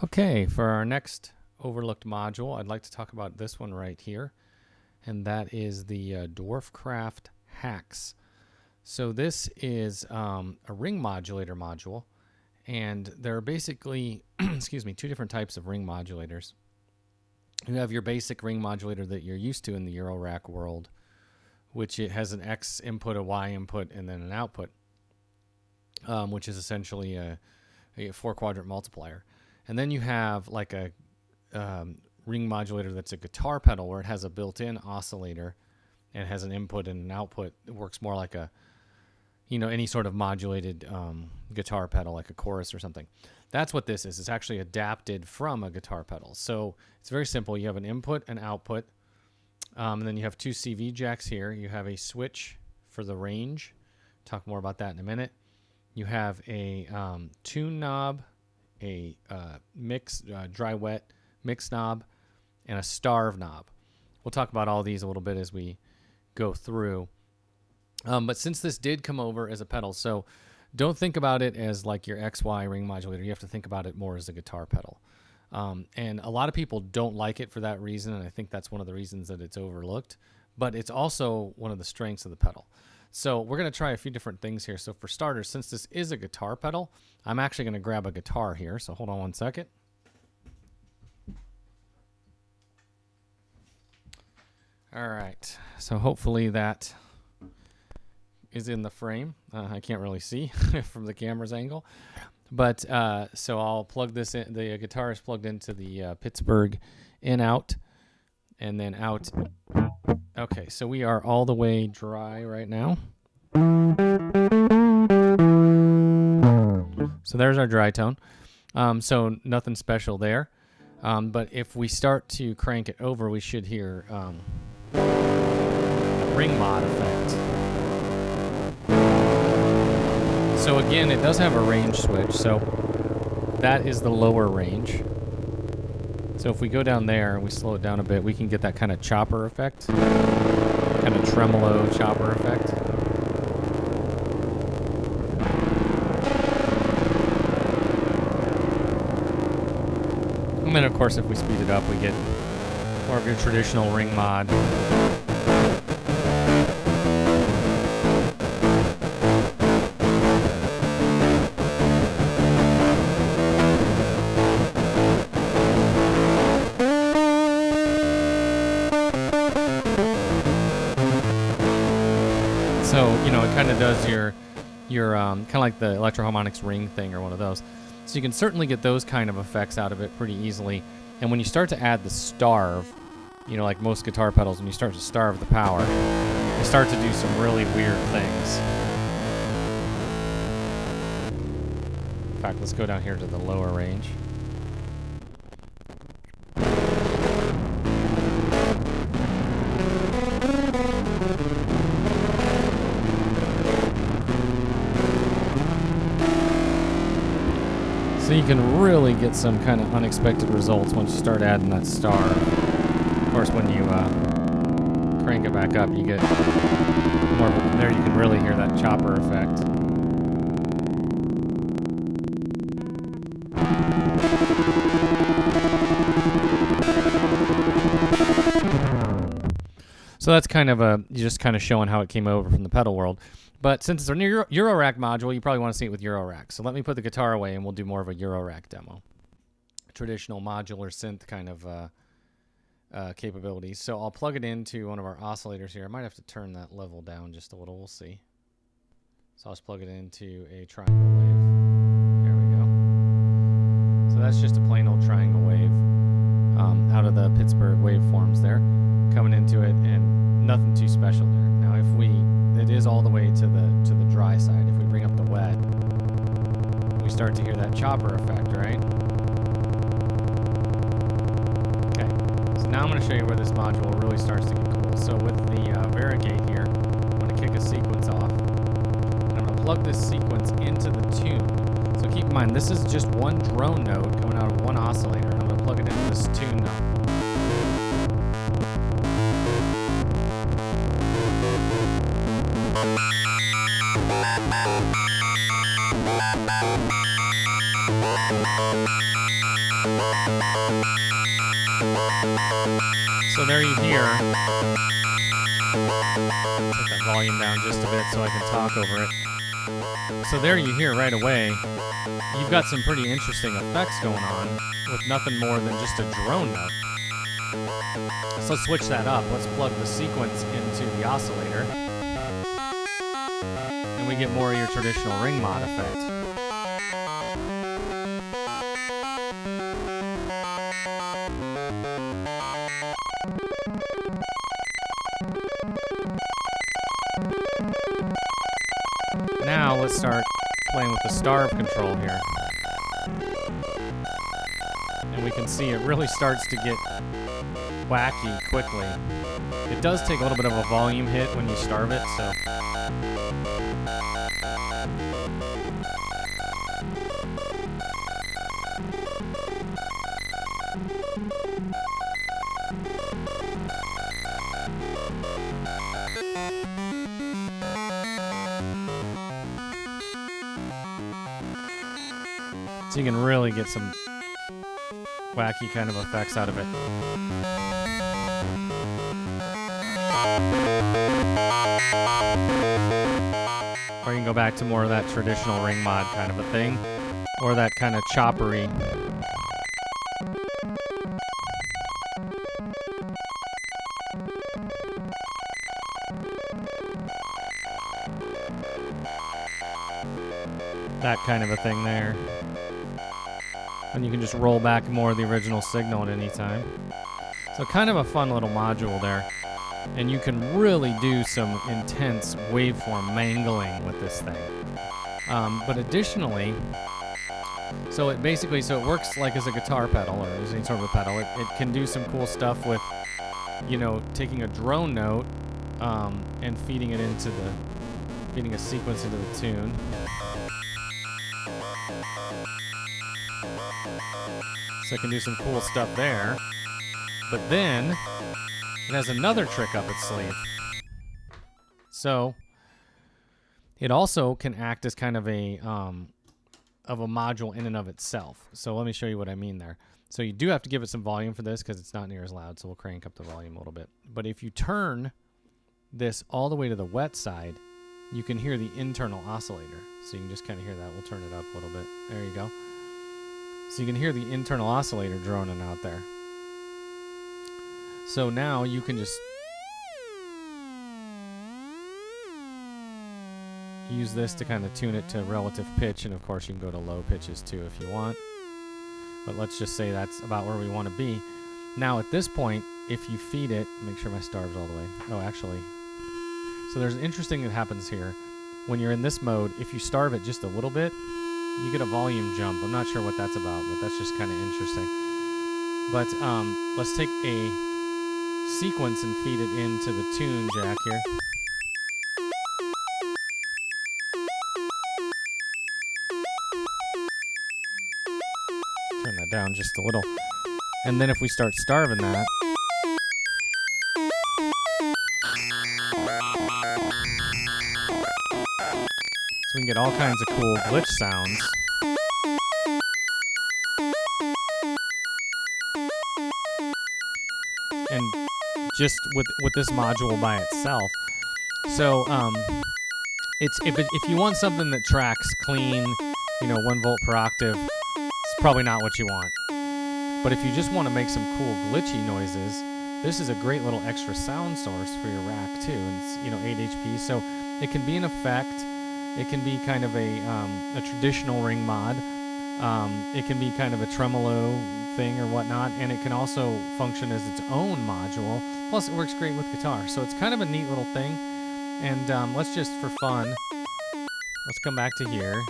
Okay, for our next overlooked module, I'd like to talk about this one right here, and that is the Dwarfcraft HAX. So this is a ring modulator module, and there are basically, excuse me, two different types of ring modulators. You have your basic ring modulator that you're used to in the Eurorack world, which it has an X input, a Y input, and then an output, which is essentially a 4-quadrant multiplier. And then you have like a ring modulator that's a guitar pedal where it has a built-in oscillator and has an input and an output. It works more like a, any sort of modulated guitar pedal, like a chorus or something. That's what this is. It's actually adapted from a guitar pedal. So it's very simple. You have an input and output, and then you have two CV jacks here. You have a switch for the range. Talk more about that in a minute. You have a tune knob, a dry wet mix knob, and a starve knob. We'll talk about all these a little bit as we go through. But since this did come over as a pedal, so don't think about it as like your XY ring modulator. You have to think about it more as a guitar pedal. And a lot of people don't like it for that reason, and I think that's one of the reasons that it's overlooked. But it's also one of the strengths of the pedal. So we're going to try a few different things here. So for starters, since this is a guitar pedal, I'm actually going to grab a guitar here. So hold on one second. All right. So hopefully that is in the frame. I can't really see from the camera's angle. But so I'll plug this in. The guitar is plugged into the Pittsburgh in out and then out. Okay, so we are all the way dry right now. So there's our dry tone. So nothing special there. But if we start to crank it over, we should hear a ring mod effect. So again, it does have a range switch. So that is the lower range. So if we go down there and we slow it down a bit, we can get that kind of chopper effect, kind of tremolo chopper effect. And then of course if we speed it up, we get more of your traditional ring mod. So, it kind of does your kind of like the electroharmonics ring thing or one of those. So you can certainly get those kind of effects out of it pretty easily. And when you start to add the starve, like most guitar pedals, when you start to starve the power, you start to do some really weird things. In fact, let's go down here to the lower range. So you can really get some kind of unexpected results once you start adding that starve. Of course, when you crank it back up, you get more. There you can really hear that chopper effect. So that's kind of just kind of showing how it came over from the pedal world. But since it's a Eurorack module, you probably want to see it with Eurorack. So let me put the guitar away and we'll do more of a Eurorack demo. Traditional modular synth kind of capabilities. So I'll plug it into one of our oscillators here. I might have to turn that level down just a little. We'll see. So I'll just plug it into a triangle wave. There we go. So that's just a plain old triangle wave out of the Pittsburgh waveforms there. Coming into it and nothing too special there. Now if it is all the way to the dry side. If we bring up the wet, we start to hear that chopper effect, right? Okay, so now I'm going to show you where this module really starts to get cool. So with the variegate here, I'm going to kick a sequence off, and I'm going to plug this sequence into the tune. So keep in mind, this is just one drone node coming out of one oscillator, and I'm going to plug it into this tune node. So there you hear. Put that volume down just a bit so I can talk over it. So there you hear right away, you've got some pretty interesting effects going on with nothing more than just a drone note. So let's switch that up. Let's plug the sequence into the oscillator. And we get more of your traditional ring mod effect. Now let's start playing with the starve control here. And we can see it really starts to get wacky quickly. It does take a little bit of a volume hit when you starve it, so. So you can really get some wacky kind of effects out of it. Or you can go back to more of that traditional ring mod kind of a thing, or that kind of choppery. That kind of a thing there. And you can just roll back more of the original signal at any time. So kind of a fun little module there. And you can really do some intense waveform mangling with this thing. But additionally, so it works like as a guitar pedal or as any sort of a pedal. It can do some cool stuff with, you know, taking a drone note and feeding a sequence into the tune. So it can do some cool stuff there. But then it has another trick up its sleeve. So it also can act as kind of a module in and of itself. So let me show you what I mean there. So you do have to give it some volume for this because it's not near as loud, so we'll crank up the volume a little bit. But if you turn this all the way to the wet side, you can hear the internal oscillator. So you can just kind of hear that. We'll turn it up a little bit. There you go. So you can hear the internal oscillator droning out there. So now you can just use this to kind of tune it to relative pitch, and of course you can go to low pitches too if you want. But let's just say that's about where we want to be. Now at this point, if you feed it, make sure my starve's all the way. Oh, actually. So there's an interesting thing that happens here. When you're in this mode, if you starve it just a little bit, you get a volume jump. I'm not sure what that's about, but that's just kind of interesting. But let's take a sequence and feed it into the tune jack here. Turn that down just a little. And then if we start starving that, so we can get all kinds of cool glitch sounds. And just with this module by itself. So if you want something that tracks clean, 1 volt per octave, it's probably not what you want. But if you just want to make some cool glitchy noises, this is a great little extra sound source for your rack too. And it's 8 HP, so it can be an effect. It can be kind of a traditional ring mod. It can be kind of a tremolo thing or whatnot, and it can also function as its own module. Plus, it works great with guitar, so it's kind of a neat little thing. And let's just, for fun, let's come back to here.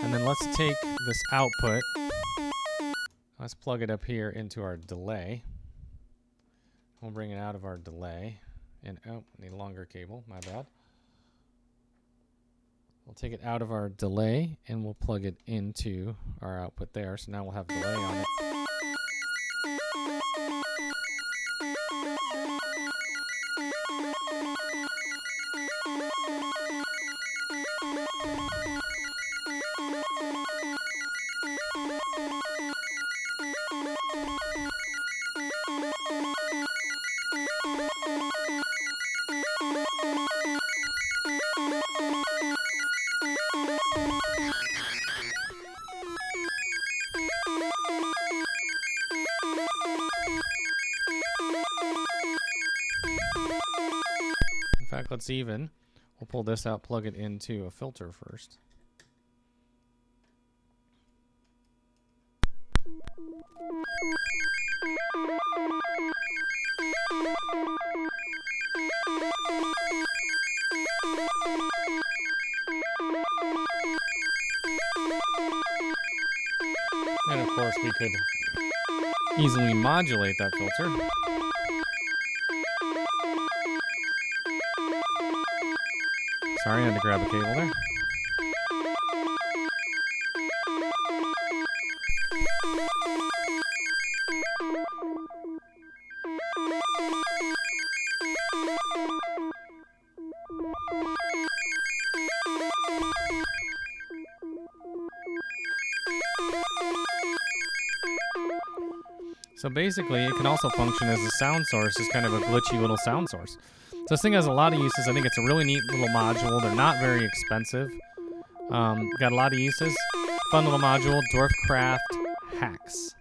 And then let's take this output. Let's plug it up here into our delay. We'll bring it out of our delay. And need a longer cable, my bad. We'll take it out of our delay and we'll plug it into our output there. So now we'll have delay on it. output's even. We'll pull this out, plug it into a filter first. And of course we could easily modulate that filter. Sorry, I had to grab a cable there. So basically, it can also function as a sound source, as kind of a glitchy little sound source. So this thing has a lot of uses. I think it's a really neat little module. They're not very expensive. Got a lot of uses. Fun little module, Dwarfcraft HAX.